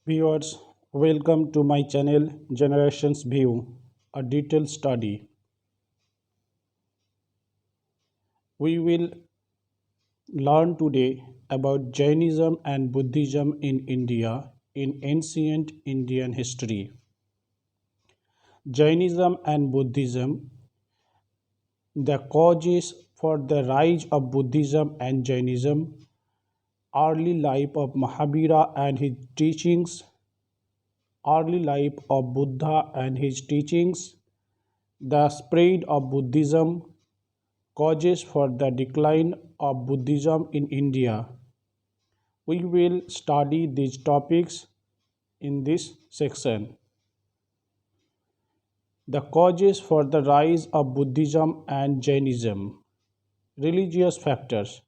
Viewers, welcome to my channel Generations View, a detailed study. We will learn today about Jainism and Buddhism in India in ancient Indian history. Jainism and Buddhism, the causes for the rise of Buddhism and Jainism, early life of Mahavira and his teachings, early life of Buddha and his teachings, the spread of Buddhism, causes for the decline of Buddhism in India. We will study these topics in this section. The causes for the rise of Buddhism and Jainism. Religious factors.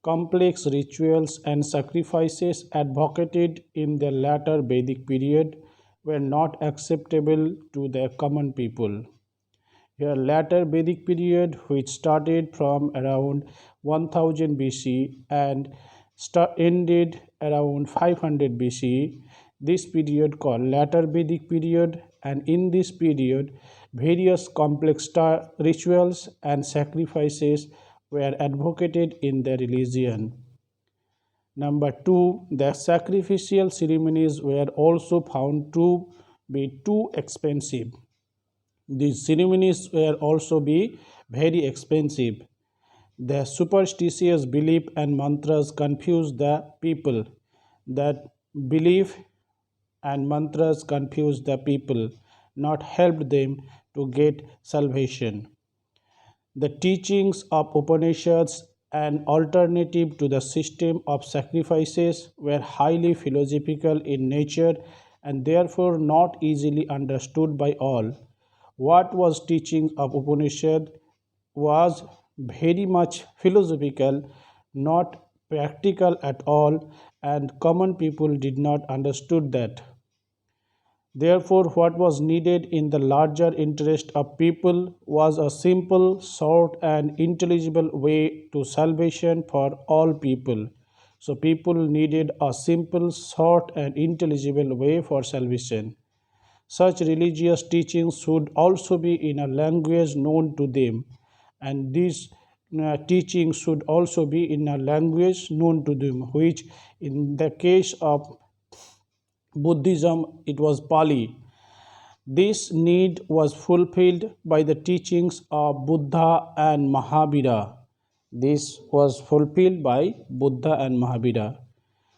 Complex rituals and sacrifices advocated in the latter Vedic period were not acceptable to the common people. Here, latter Vedic period, which started from around 1000 BC and ended around 500 BC, this period called latter Vedic period, and in this period, various complex rituals and sacrifices were advocated in the religion. Number two, the sacrificial ceremonies were also found to be too expensive. These ceremonies will also be very expensive. The superstitious belief and mantras confuse the people. That belief and mantras confuse the people, not help them to get salvation. The teachings of Upanishads, an alternative to the system of sacrifices, were highly philosophical in nature and therefore not easily understood by all. What was teaching of Upanishad was very much philosophical, not practical at all, and common people did not understood that. Therefore, what was needed in the larger interest of people was a simple, short, and intelligible way to salvation for all people. So, people needed a simple, short, and intelligible way for salvation. Such religious teachings should also be in a language known to them, and these teachings should also be in a language known to them, which in the case of Buddhism it was Pali. This need was fulfilled by the teachings of Buddha and Mahavira. This was fulfilled by Buddha and Mahavira.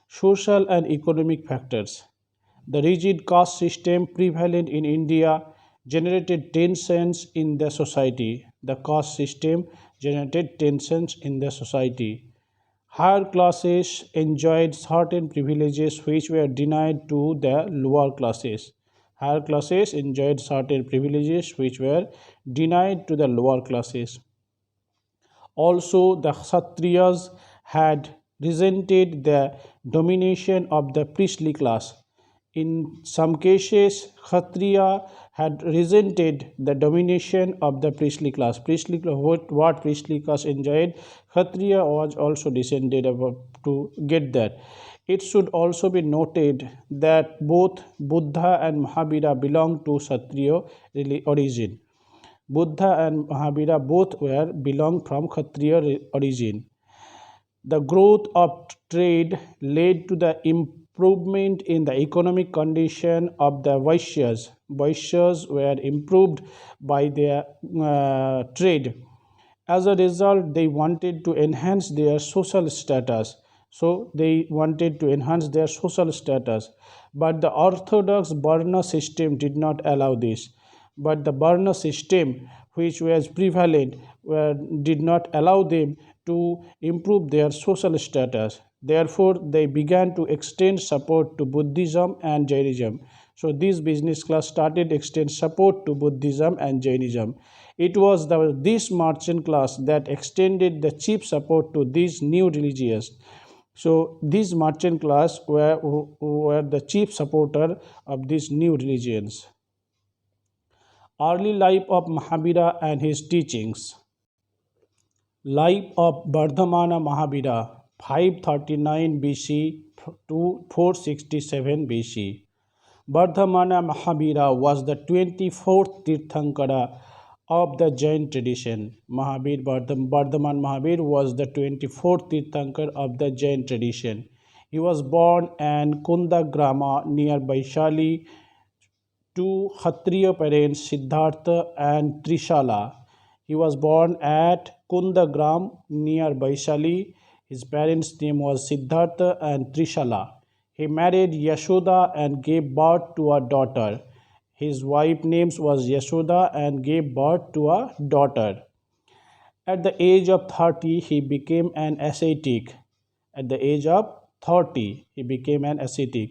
Social and economic factors. The rigid caste system prevalent in India generated tensions in the society. The caste system generated tensions in the society. Higher classes enjoyed certain privileges which were denied to the lower classes. Higher classes enjoyed certain privileges which were denied to the lower classes. Also, the Kshatriyas had resented the domination of the priestly class. In some cases, Kshatriya had resented the domination of the priestly class. What priestly class enjoyed, Kshatriya was also descended to get that. It should also be noted that both Buddha and Mahavira belonged to Kshatriya origin. Buddha and Mahavira both belong from Kshatriya origin. The growth of trade led to the improvement in the economic condition of the Vaishyas. Vaishyas were improved by their trade. As a result, they wanted to enhance their social status. But the orthodox Varna system did not allow this. But the Varna system, which was prevalent, did not allow them to improve their social status. Therefore, they began to extend support to Buddhism and Jainism. So, this business class started extend support to Buddhism and Jainism. It was this merchant class that extended the cheap support to these new religions. So, these merchant class were the chief supporter of these new religions. Early life of Mahavira and his teachings. Life of Vardhamana Mahavira, 539 BC to 467 BC. Vardhamana Mahavira was the 24th Tirthankara of the Jain tradition. Vardhaman Mahavir was the 24th Tirthankar of the Jain tradition. He was born in Kundagrama near Vaishali to Kshatriya parents Siddhartha and Trishala. He was born at Kundagram near Vaishali. His parents' name was Siddhartha and Trishala. He married Yashoda and gave birth to a daughter. His wife name was Yashoda and gave birth to a daughter. At the age of 30, he became an ascetic. At the age of 30, he became an ascetic.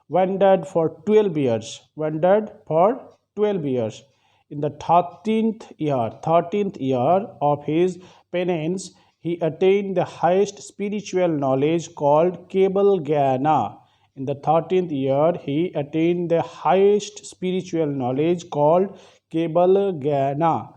Wandered for 12 years. Wandered for 12 years. In the 13th year of his penance, he attained the highest spiritual knowledge called Kebal Gyana. In the 13th year, he attained the highest spiritual knowledge called Kebal Gyana.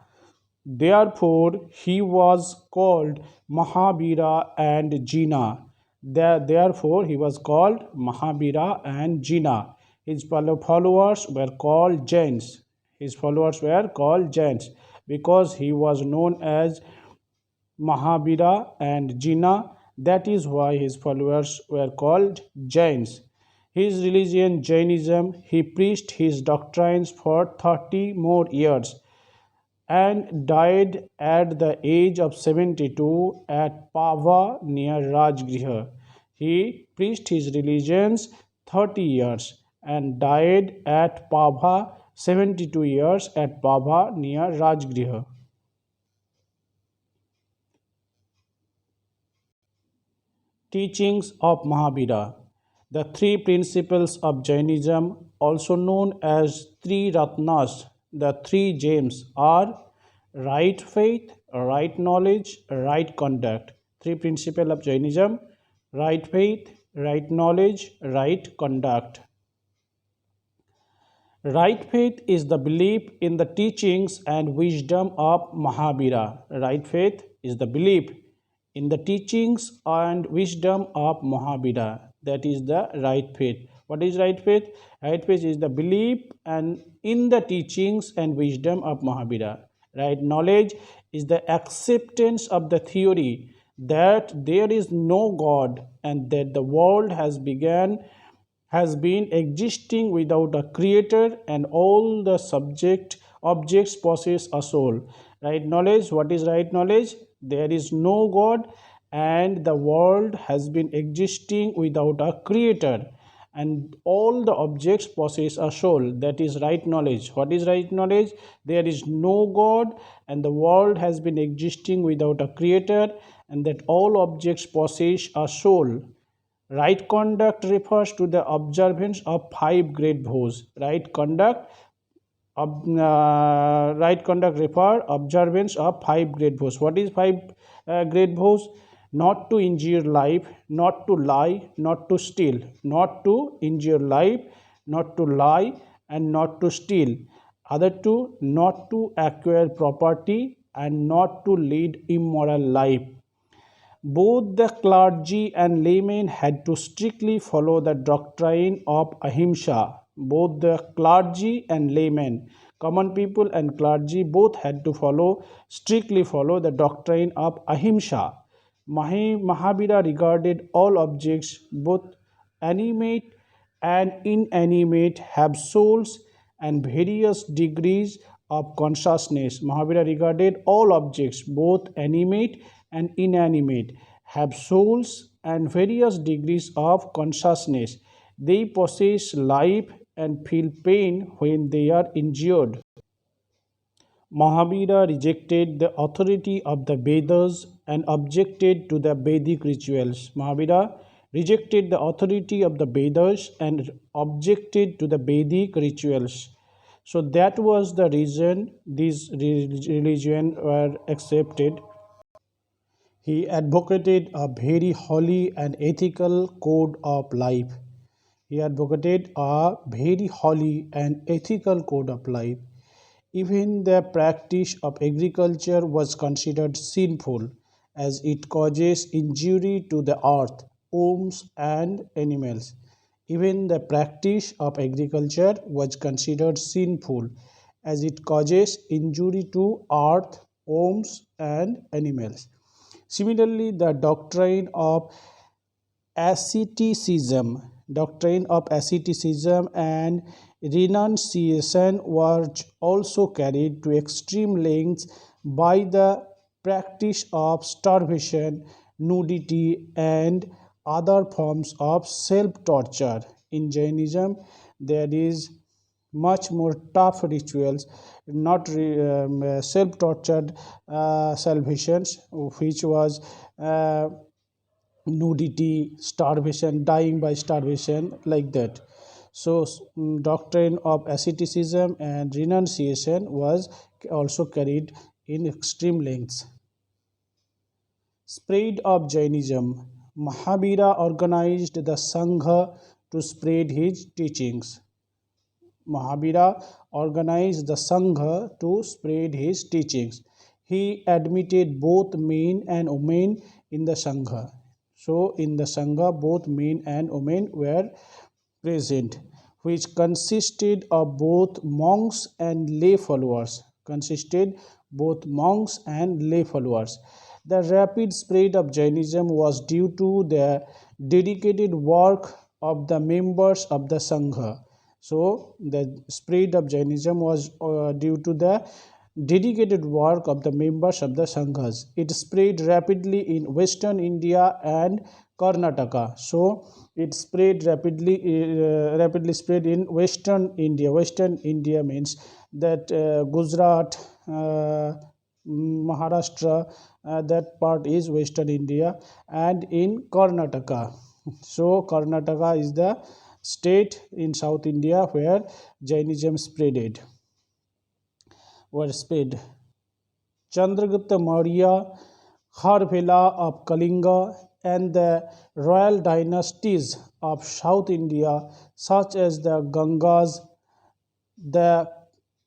Therefore, he was called Mahavira and Jina. Therefore, he was called Mahavira and Jina. His followers were called Jains. His followers were called Jains because he was known as Mahavira and Jina. That is why his followers were called Jains. His religion, Jainism, he preached his doctrines for 30 more years and died at the age of 72 at Pava near Rajgriha. He preached his religions 30 years and died at Pava 72 years at Pava near Rajgriha. Teachings of Mahavira. The three principles of Jainism, also known as three Ratnas, the three gems, are right faith, right knowledge, right conduct. Three principles of Jainism: right faith, right knowledge, right conduct. Right faith is the belief in the teachings and wisdom of Mahavira. Right faith is the belief in the teachings and wisdom of Mahavira. That is the right faith. What is right faith? Right faith is the belief and in the teachings and wisdom of Mahavira. Right knowledge is the acceptance of the theory that there is no God and that the world has been existing without a creator and all the objects possess a soul. Right knowledge. What is right knowledge? There is no God and the world has been existing without a creator and all the objects possess a soul. That is right knowledge. What is right knowledge? There is no God and the world has been existing without a creator and that all objects possess a soul. Right conduct refers to the observance of five great vows. Right conduct refer observance of five great vows. What is five great vows? Not to injure life, not to lie, not to steal, not to injure life, not to lie, and not to steal. Other two, not to acquire property and not to lead immoral life. Both the clergy and laymen had to strictly follow the doctrine of ahimsa. Both the clergy and laymen, common people and clergy, both had to strictly follow the doctrine of ahimsa. Mahavira regarded all objects, both animate and inanimate, have souls and various degrees of consciousness. Mahavira regarded all objects, both animate and inanimate, have souls and various degrees of consciousness. They possess life and feel pain when they are injured. Mahavira rejected the authority of the Vedas and objected to the Vedic rituals. Mahavira rejected the authority of the Vedas and objected to the Vedic rituals. So that was the reason these religions were accepted. He advocated a very holy and ethical code of life. He advocated a very holy and ethical code of life. Even the practice of agriculture was considered sinful, as it causes injury to the earth, homes, and animals. Even the practice of agriculture was considered sinful as it causes injury to earth, homes, and animals. Similarly, the asceticism and renunciation were also carried to extreme lengths by the practice of starvation, nudity, and other forms of self-torture. In Jainism, there is much more tough rituals, not self-tortured salvations, which was uh, nudity, starvation, dying by starvation, like that. So, doctrine of asceticism and renunciation was also carried in extreme lengths. Spread of Jainism. Mahavira organized the Sangha to spread his teachings. Mahavira organized the Sangha to spread his teachings. He admitted both men and women in the Sangha. So, in the Sangha, both men and women were present, which consisted of both monks and lay followers. The rapid spread of Jainism was due to the dedicated work of the members of the Sangha. So, the spread of Jainism was due to the dedicated work of the members of the Sanghas. It spread rapidly in Western India and Karnataka. So, it spread rapidly spread in Western India. Western India means that Gujarat, Maharashtra, that part is Western India, and in Karnataka. So, Karnataka is the state in South India where Jainism were spread. Chandragupta Maurya, Kharvela of Kalinga, and the royal dynasties of South India, such as the Gangas, the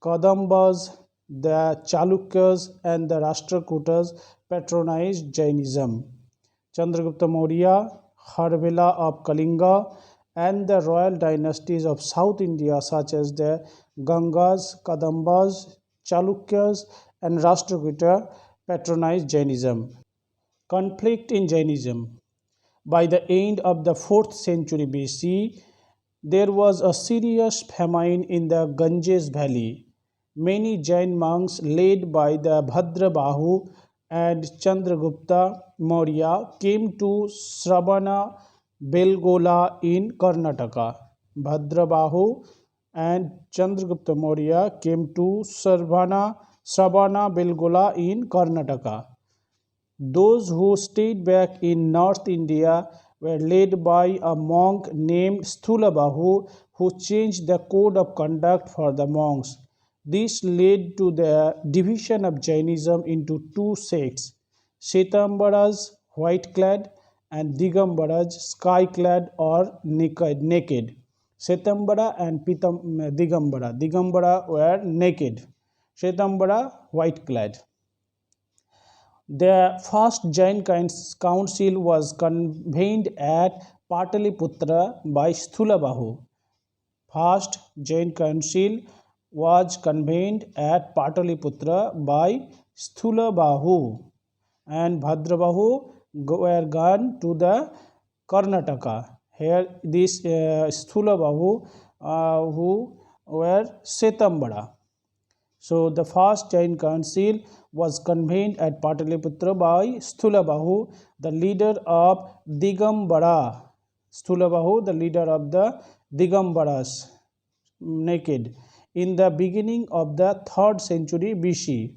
Kadambas, the Chalukyas, and the Rashtrakutas, patronized Jainism. Chandragupta Maurya, Kharvela of Kalinga, and the royal dynasties of South India, such as the Gangas, Kadambas, Chalukyas, and Rashtrakuta, patronized Jainism. Conflict in Jainism. By the end of the 4th century BC, there was a serious famine in the Ganges valley. Many Jain monks, led by the Bhadrabahu and Chandragupta Maurya, came to Sravana Belgola in Karnataka. Bhadrabahu and Chandragupta Maurya came to Sravana Belgola in Karnataka. Those who stayed back in North India were led by a monk named Sthulabahu, who changed the code of conduct for the monks. This led to the division of Jainism into two sects: Shetambaras, white clad, and Digambaras, sky clad or naked. Shetambara and Digambara. Digambara were naked. Shetambara, white clad. The first Jain council was convened at Pataliputra by Sthulabahu. First Jain council was convened at Pataliputra by Sthulabahu, and Bhadrabahu were gone to the Karnataka. Here this Sthulabahu who were Setambara. So the first Jain council was convened at Pataliputra by Sthulabahu, the leader of Digambara. Sthulabahu, the leader of the Digambaras, naked, in the beginning of the 3rd century BC.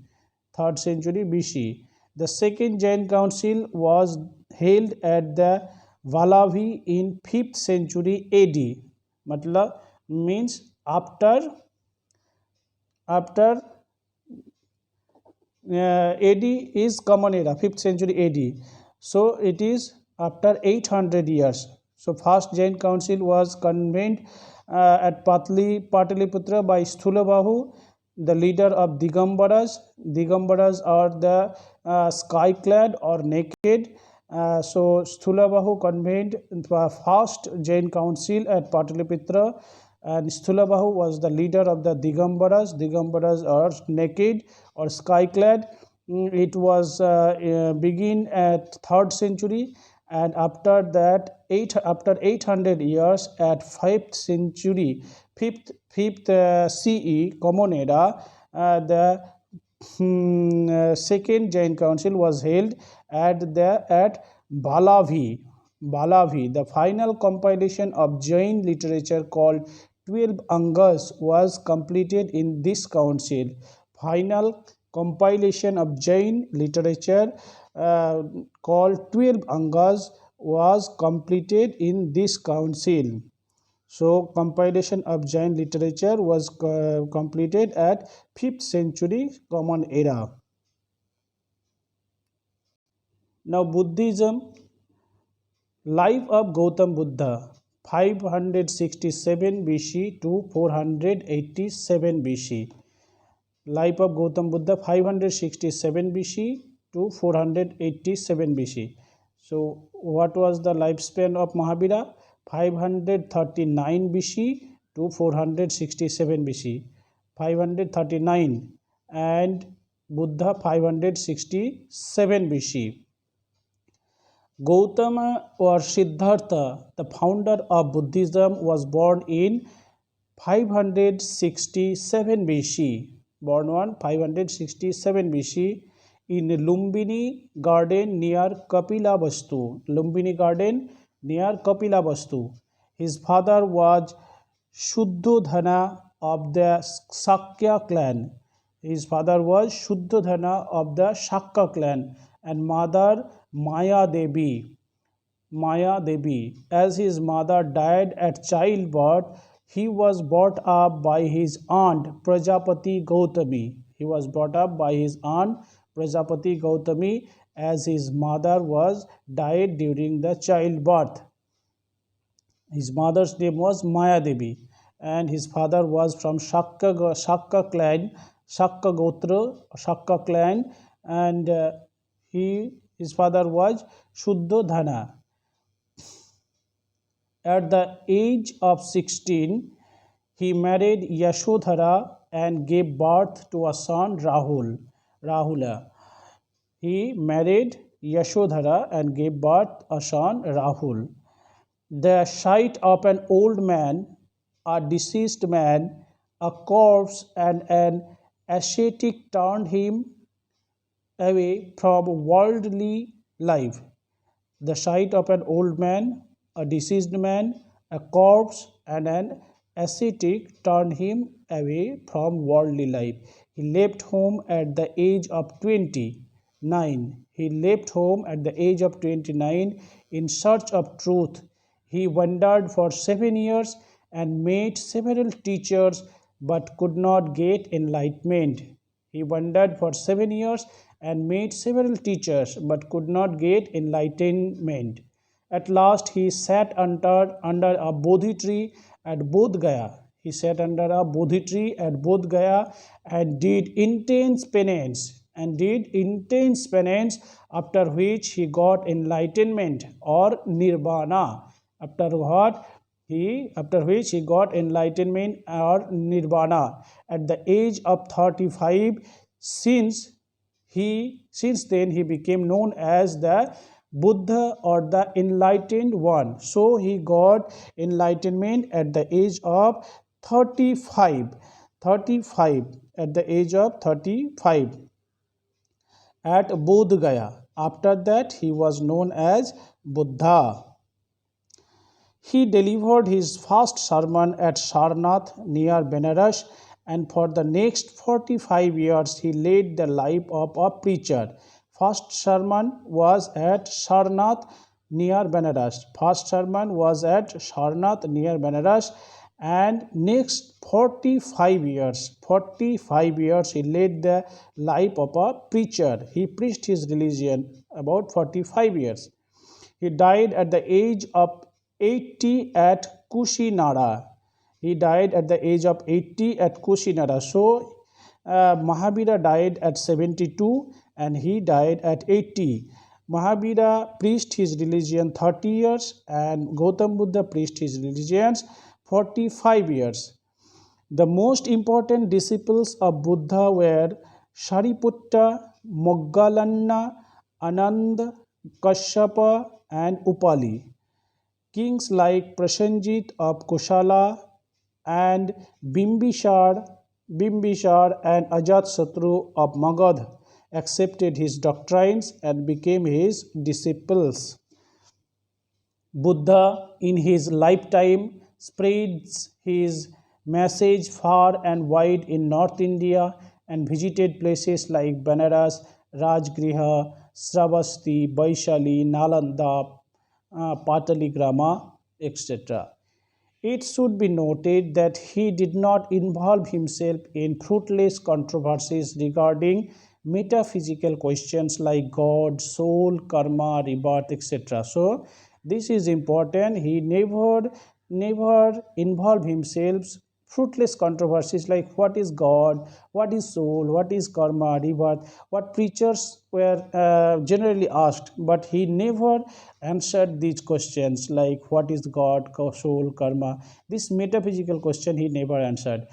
3rd century BC. The second Jain council was held at the Valavi in 5th century AD. Matlab means after AD is Common Era, 5th century AD. So it is after 800 years. So first Jain council was convened at Pataliputra by Sthulabahu, the leader of Digambaras. Digambaras are the sky-clad or naked. So Sthulabahu convened the first Jain council at Patalipitra, and Sthulabahu was the leader of the Digambaras. Digambaras are naked or sky-clad. It was begin at 3rd century, and after that, after 800 years at 5th century, 5th CE, Common Era, the second Jain council was held at Balavi. Balavi. The final compilation of Jain literature called 12 Angas was completed in this council. Final compilation of Jain literature called 12 Angas was completed in this council. So compilation of Jain literature was completed at 5th century Common Era. Now Buddhism, life of Gautam Buddha, 567 BC to 487 BC. Life of Gautam Buddha, 567 BC to 487 BC. So what was the lifespan of Mahavira? 539 BC to 467 BC. 539, and Buddha 567 BC. Gautama or Siddhartha, the founder of Buddhism, was born in 567 BC. Born on 567 BC in Lumbini garden near Kapilavastu. Lumbini garden near Kapilavastu. His father was Shuddhodhana of the Sakya clan. His father was Shuddhodhana of the Shakya clan, and mother Maya Devi. Maya Devi. As his mother died at childbirth, he was brought up by his aunt Prajapati Gautami. He was brought up by his aunt Prajapati Gautami, as his mother was died during the childbirth. His mother's name was Maya Devi, and his father was from Shakya clan, Shakya Gotra, Shakya clan, and his father was Shuddhodhana. At the age of 16, he married Yashodhara and gave birth to a son, Rahula. He married Yashodhara and gave birth a son, Rahul. The sight of an old man, a deceased man, a corpse, and an ascetic turned him away from worldly life. The sight of an old man, a deceased man, a corpse, and an ascetic turned him away from worldly life. He left home at the age of 29. He left home at the age of 29 in search of truth. He wandered for 7 years and met several teachers but could not get enlightenment. He wandered for 7 years and met several teachers but could not get enlightenment. At last he sat under a Bodhi tree at Bodh Gaya. He sat under a Bodhi tree at Bodh Gaya and did intense penance. After which he got enlightenment or nirvana. After which he got enlightenment or nirvana at the age of 35. Since then he became known as the Buddha or the enlightened one. So he got enlightenment at the age of 35. At the age of 35 at Bodh Gaya. After that he was known as Buddha. He delivered his first sermon at Sarnath near Benares, and for the next 45 years he led the life of a preacher. First sermon was at Sarnath near Benares. And next 45 years he led the life of a preacher. He preached his religion about 45 years. He died at the age of 80 at Kushinara. So Mahavira died at 72 and he died at 80. Mahavira preached his religion 30 years and Gautam Buddha preached his religions 45 years. The most important disciples of Buddha were Sariputta, Moggallana, Ananda, Kashyapa, and Upali. Kings like Prasenjit of Koshala and Bimbishar and Ajatasattu of Magadha accepted his doctrines and became his disciples. Buddha, in his lifetime, spreads his message far and wide in North India and visited places like Banaras, Rajgriha, Sravasti, Vaishali, Nalanda, Pataligrama, etc. It should be noted that he did not involve himself in fruitless controversies regarding metaphysical questions like God, soul, karma, rebirth, etc. So, this is important. He never involved himself fruitless controversies like what is God, what is soul, what is karma, rebirth, what preachers were generally asked, but he never answered these questions like what is God, soul, karma. This metaphysical question he never answered.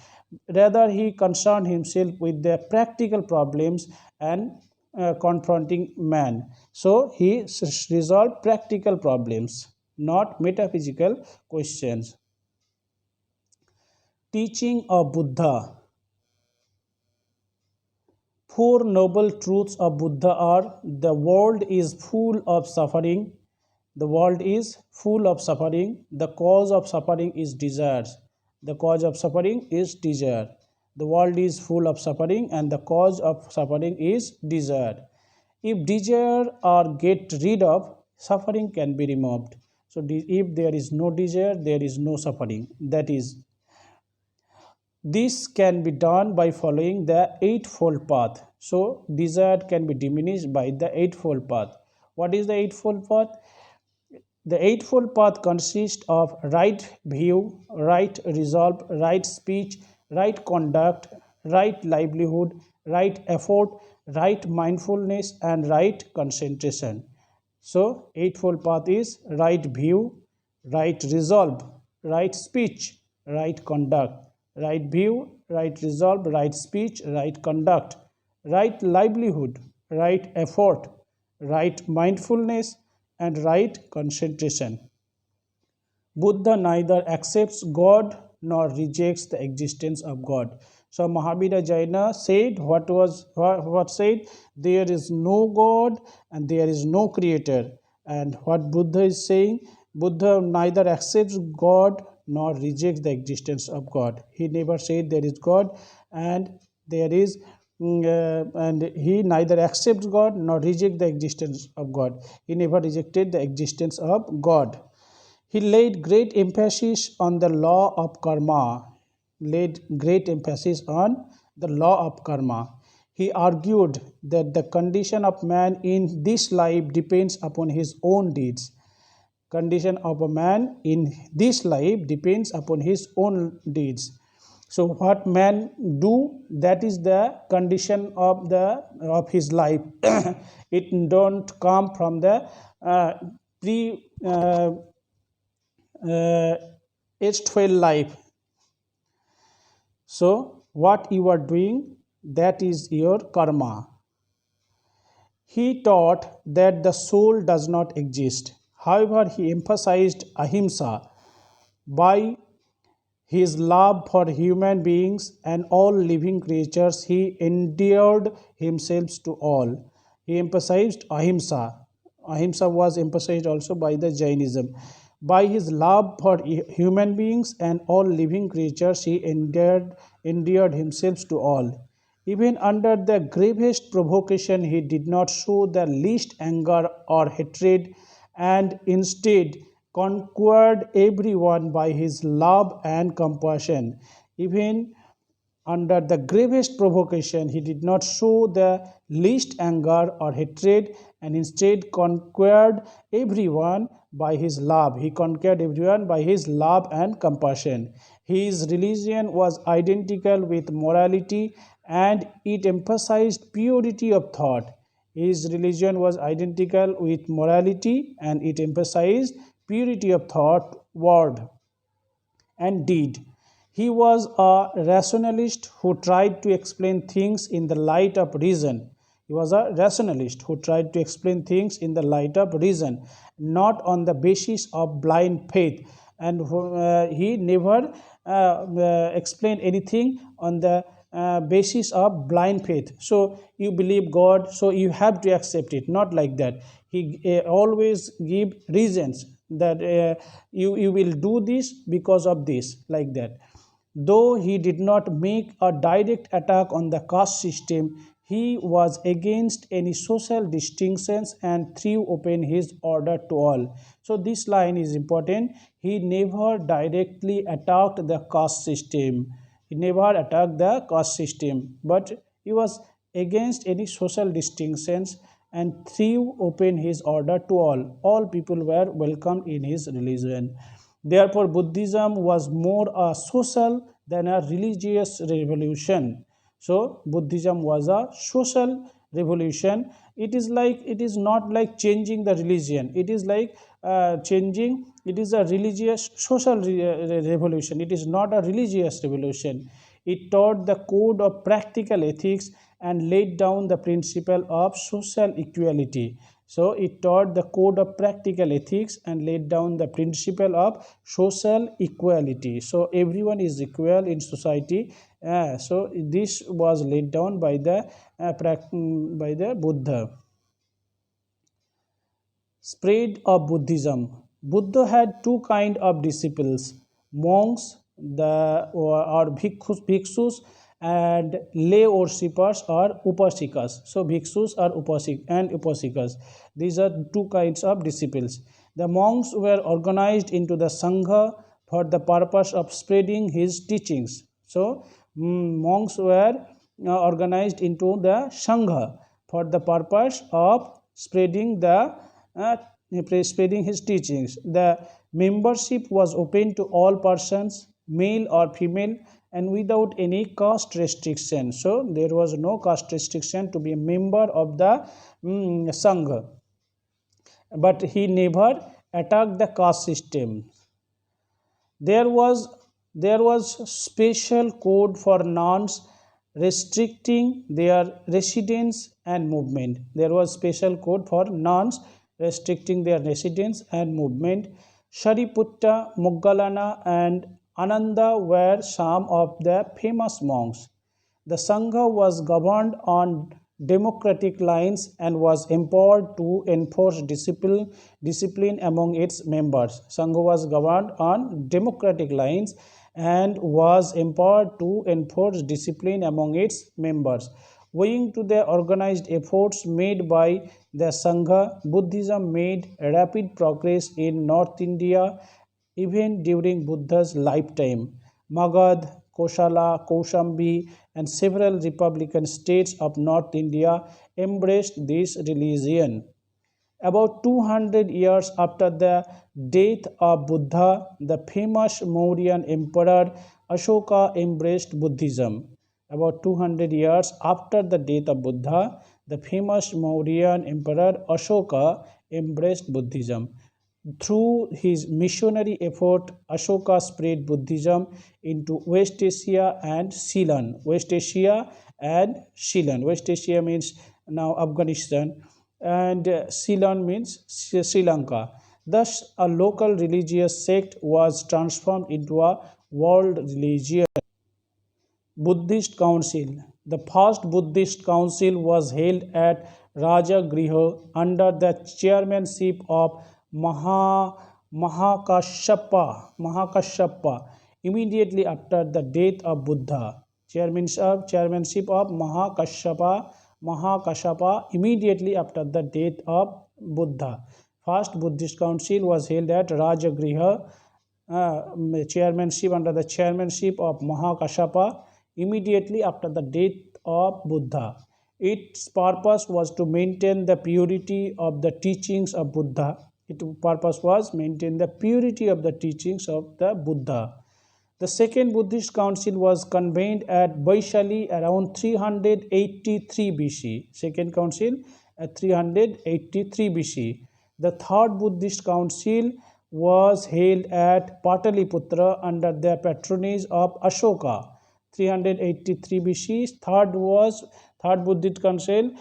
Rather, he concerned himself with the practical problems and confronting man. So, he resolved practical problems, not metaphysical questions. Teaching of Buddha. Four noble truths of Buddha are: the world is full of suffering, the world is full of suffering, the cause of suffering is desires, the cause of suffering is desire. The world is full of suffering and the cause of suffering is desire. If desire are get rid of, suffering can be removed. So if there is no desire, there is no suffering. That is, this can be done by following the Eightfold Path. So, desire can be diminished by the Eightfold Path. What is the Eightfold Path? The Eightfold Path consists of right view, right resolve, right speech, right conduct, right livelihood, right effort, right mindfulness, and right concentration. So, Eightfold Path is right view, right resolve, right speech, right conduct, right view, right resolve, right speech, right conduct, right livelihood, right effort, right mindfulness, and right concentration. Buddha neither accepts God nor rejects the existence of God. So Mahavira Jaina said what said, there is no God and there is no creator. And what Buddha is saying, Buddha neither accepts God nor rejects the existence of God. He never said there is God and there is and he neither accepts God nor rejects the existence of God. He never rejected the existence of God. He laid great emphasis on the law of karma, laid great emphasis on the law of karma. He argued that the condition of man in this life depends upon his own deeds. Condition of a man in this life depends upon his own deeds. So what man do, that is the condition of his life. It don't come from the pre erstwhile life. So what you are doing, that is your karma. He taught that the soul does not exist. However, he emphasized ahimsa. By his love for human beings and all living creatures, he endeared himself to all. He emphasized ahimsa. Ahimsa was emphasized also by the Jainism. By his love for human beings and all living creatures, he endeared himself to all. Even under the gravest provocation, he did not show the least anger or hatred and instead conquered everyone by his love and compassion. Even under the gravest provocation, he did not show the least anger or hatred and instead conquered everyone by his love. He conquered everyone by his love and compassion. His religion was identical with morality and it emphasized purity of thought. His religion was identical with morality and it emphasized purity of thought, word, and deed. He was a rationalist who tried to explain things in the light of reason. He was a rationalist who tried to explain things in the light of reason, not on the basis of blind faith. And he never explained anything on the basis of blind faith. So you believe God, so you have to accept it. Not like that. He always give reasons that you will do this because of this, like that. Though he did not make a direct attack on the caste system, he was against any social distinctions and threw open his order to all. So this line is important. He never directly attacked the caste system. He never attacked the caste system, but he was against any social distinctions and threw open his order to all. All people were welcomed in his religion. Therefore, Buddhism was more a social than a religious revolution. So, Buddhism was a social revolution. It is not like changing the religion. It is like changing, it is a religious social revolution. It is not a religious revolution. It taught the code of practical ethics and laid down the principle of social equality. So it taught the code of practical ethics and laid down the principle of social equality. So everyone is equal in society. So this was laid down by the Buddha. Spread of Buddhism. Buddha had two kind of disciples: monks, or bhikshus, and lay worshippers or upasikas. So bhikshus are upasikas. These are two kinds of disciples. The monks were organized into the sangha for the purpose of spreading his teachings. So monks were organized into the sangha for the purpose of uh, spreading his teachings. The membership was open to all persons, male or female, and without any caste restriction. So there was no caste restriction to be a member of the sangha. But he never attacked the caste system. There was there was special code for nuns restricting their residence and movement. There was special code for nuns restricting their residence and movement. Sariputta, Moggallana, and Ananda were some of the famous monks. The Sangha was governed on democratic lines and was empowered to enforce discipline among its members. Sangha was governed on democratic lines and was empowered to enforce discipline among its members. Owing to the organized efforts made by the Sangha, Buddhism made rapid progress in North India even during Buddha's lifetime. Magad, Kosala, Kaushambi, and several republican states of North India embraced this religion. About 200 years after the death of Buddha, the famous Mauryan emperor Ashoka embraced Buddhism. About 200 years after the death of Buddha, the famous Mauryan emperor Ashoka embraced Buddhism. Through his missionary effort, Ashoka spread Buddhism into West Asia and Ceylon. West Asia and Ceylon. West Asia means now Afghanistan, and Ceylon means Sri Lanka. Thus, a local religious sect was transformed into a world religion. Buddhist Council. The first Buddhist Council was held at Rajagriha under the chairmanship of Mahakashapa immediately after the death of Buddha. Chairmanship of Mahakashapa immediately after the death of Buddha. First Buddhist Council was held at Rajagriha, chairmanship under the chairmanship of Mahakashapa immediately after the death of Buddha. Its purpose was to maintain the purity of the teachings of Buddha. Its purpose was maintain the purity of the teachings of the Buddha. The second Buddhist council was convened at Vaishali around 383 BC. Second council 383 BC. The third Buddhist council was held at Pataliputra under the patronage of Ashoka. 383 BC. Third Buddhist council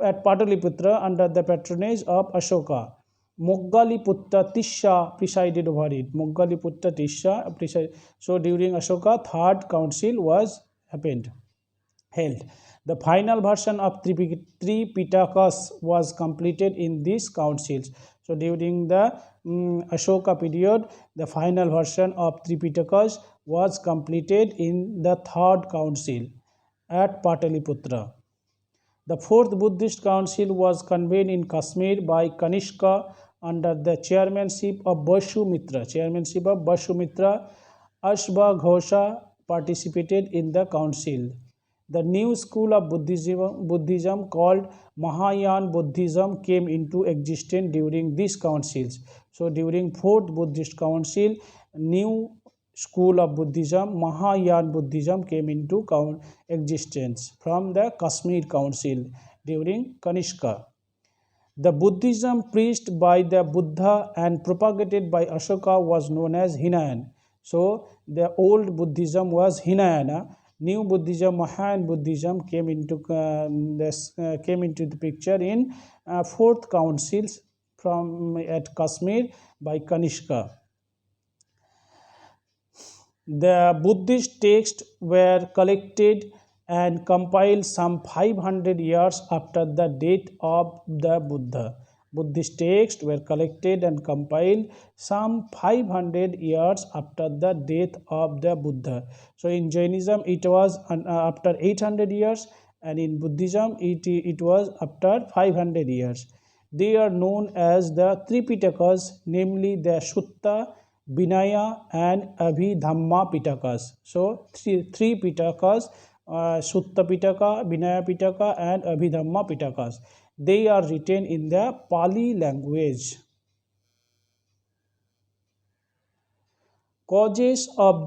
at Pataliputra under the patronage of Ashoka. Moggaliputta Tisha presided over it. Moggaliputta Tisha presided. So during Ashoka, third council was held. The final version of three Pitakas was completed in these councils. So during the Ashoka period, the final version of three Pitakas was completed in the third council at Pataliputra. The fourth Buddhist council was convened in Kashmir by Kanishka under the chairmanship of Vashumitra. Ashva participated in the council. The new school of Buddhism called Mahavira Buddhism came into existence during these councils. So during fourth Buddhist council, new school of Buddhism, Mahavira Buddhism, came into existence from the Kashmir Council during Kanishka. The Buddhism preached by the Buddha and propagated by Ashoka was known as Hinayana. So the old Buddhism was Hinayana. New Buddhism, Mahavira Buddhism, came into the picture in fourth councils from at Kashmir by Kanishka. The Buddhist texts were collected and compiled some 500 years after the death of the Buddha. Buddhist texts were collected and compiled some 500 years after the death of the Buddha. So in Jainism it was after 800 years, and in Buddhism it was after 500 years. They are known as the Tripitakas, namely the Sutta, Vinaya and Abhidhamma Pitakas. So three Pitakas, Sutta Pitaka, Vinaya Pitaka and Abhidhamma Pitakas. They are written in the Pali language. Causes for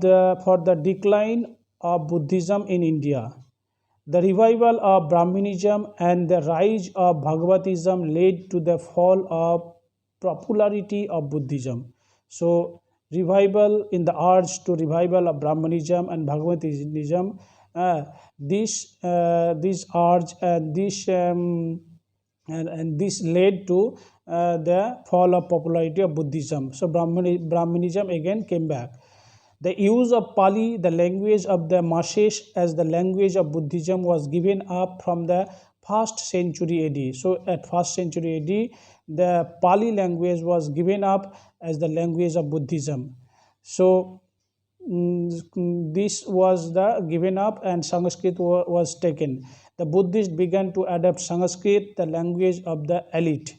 the decline of Buddhism in India. The revival of Brahmanism and the rise of Bhagavatism led to the fall of popularity of Buddhism. So revival in the urge to revival of Brahmanism and Bhagavatism, this urge and this led to the fall of popularity of Buddhism. So Brahmanism again came back. The use of Pali, the language of the masses, as the language of Buddhism was given up from the 1st century AD. So at 1st century AD, the Pali language was given up as the language of Buddhism. So this was the given up and Sanskrit was taken. The Buddhists began to adopt Sanskrit, the language of the elite.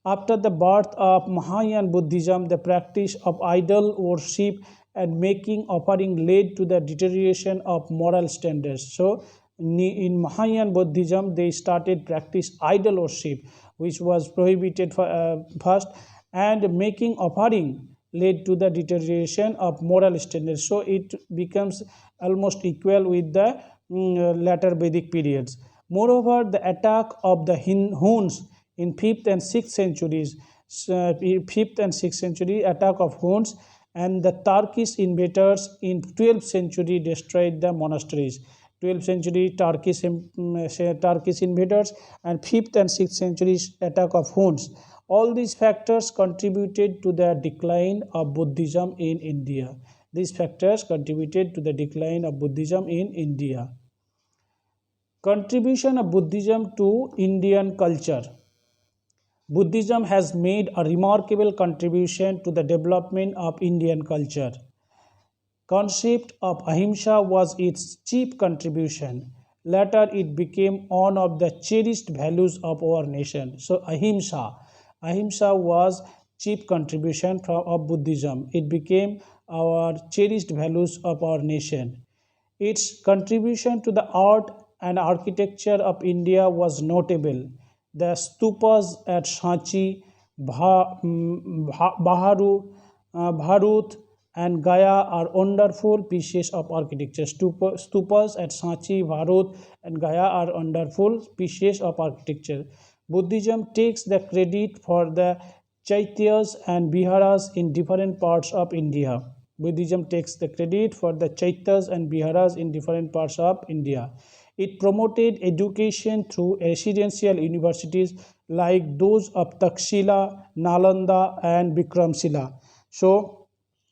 After the birth of Mahavira Buddhism, the practice of idol worship and making offering led to the deterioration of moral standards. So in Mahavira Buddhism, they started practice idol worship, which was prohibited first, and making offering led to the deterioration of moral standards. So it becomes almost equal with the later Vedic periods. Moreover, the attack of the Huns in 5th and 6th centuries, 5th and 6th century attack of Huns, and the Turkish invaders in 12th century destroyed the monasteries. 12th century Turkish invaders and 5th and 6th centuries attack of Huns. All these factors contributed to the decline of Buddhism in India. These factors contributed to the decline of Buddhism in India. Contribution of Buddhism to Indian culture. Buddhism has made a remarkable contribution to the development of Indian culture. Concept of ahimsa was its chief contribution. Later it became one of the cherished values of our nation. So ahimsa was chief contribution of Buddhism. It became our cherished values of our nation. Its contribution to the art and architecture of India was notable. The stupas at Sanchi, Bharut and Gaya are wonderful pieces of architecture. Stupas at Sanchi, Bharut and Gaya are wonderful pieces of architecture. Buddhism takes the credit for the Chaityas and Viharas in different parts of India. Buddhism takes the credit for the Chaityas and Viharas in different parts of India. It promoted education through residential universities like those of Takshila, Nalanda, and Vikramshila. So,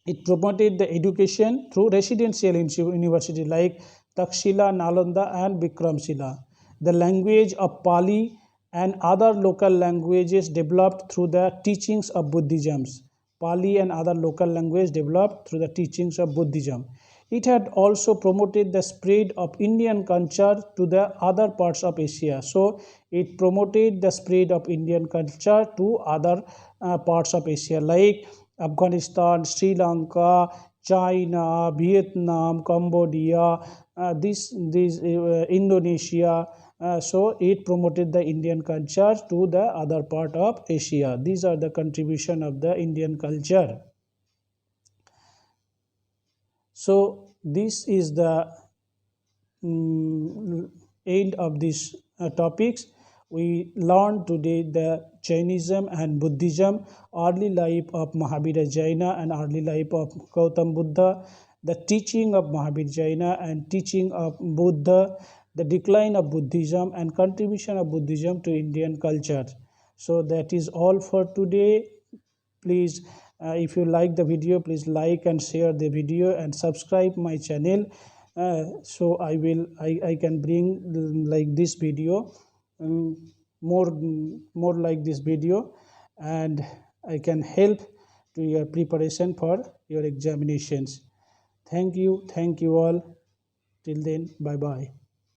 it promoted the education through residential university like Takshila, Nalanda, and Vikramshila. The language of Pali and other local languages developed through the teachings of Buddhism. Pali and other local language developed through the teachings of Buddhism. It had also promoted the spread of Indian culture to the other parts of Asia. So it promoted the spread of Indian culture to other parts of Asia like Afghanistan, Sri Lanka, China, Vietnam, Cambodia, Indonesia. So it promoted the Indian culture to the other part of Asia. These are the contribution of the Indian culture. So this is the end of these topics. We learned today the Jainism and Buddhism, early life of Mahavira Jaina and early life of Gautam Buddha, the teaching of Mahavira Jaina and teaching of Buddha, the decline of Buddhism and contribution of Buddhism to Indian culture. So that is all for today. Please, if you like the video, please like and share the video and subscribe my channel. So I can bring like this video, more like this video, and I can help to your preparation for your examinations. Thank you all. Till then, bye bye.